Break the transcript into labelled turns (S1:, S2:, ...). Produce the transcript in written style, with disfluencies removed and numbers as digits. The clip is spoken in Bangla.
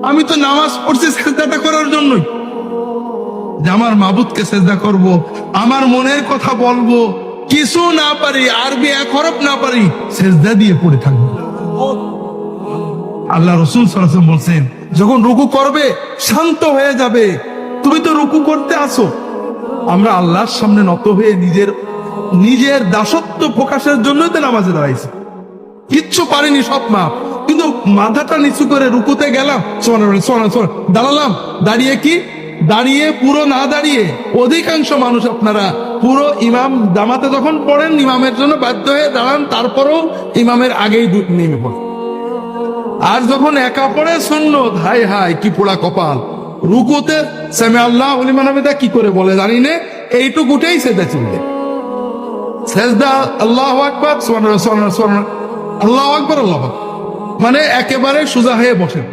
S1: আমি তো নামাজ পড়ছি সেজদাটা করার জন্যই, যে আমার মাবুদকে সেজদা করব, আমার মনের কথা বলবো, কিছু না পারি, আরবি এক হরফ না পারি, সেজদা দিয়ে পড়ে থাকবো। আল্লাহ রাসূল সাল্লাল্লাহু আলাইহি ওয়াসাল্লাম বলছেন, যখন রুকু করবে শান্ত হয়ে যাবে। তুমি তো রুকু করতে আসো, আমরা আল্লাহর সামনে নত হয়ে নিজের দাসত্ব প্রকাশের জন্যই তো নামাজে দাঁড়াইছি। কিচ্ছু পারিনি, সব মাপ, কিন্তু মাথাটা নিচু করে রুকুতে গেলাম, দাঁড়ালাম, দাঁড়িয়ে কি দাঁড়িয়ে পুরো না দাঁড়িয়ে, অধিকাংশ মানুষ আপনারা পুরো ইমাম জামাতে যখন পড়েন ইমামের জন্য বাধ্য হয়ে দাঁড়ান, তারপরেও ইমামের আগেই নেমে পড়ে। আর যখন একা পড়ে সুন্নত, হাই হাই কি পোড়া কপাল, রুকুতে সামি আল্লাহু লিমান হামিদা কি করে বলে জানি না, এইটুকুটাই সেজদা চিনবে। সেজদা আল্লাহু আকবার, সুবহানাল্লাহ সুবহানাল্লাহ সুবহানাল্লাহ, আল্লাহু আকবার আল্লাহু আকবার, মানে একেবারে সোজা হয়ে বসেন।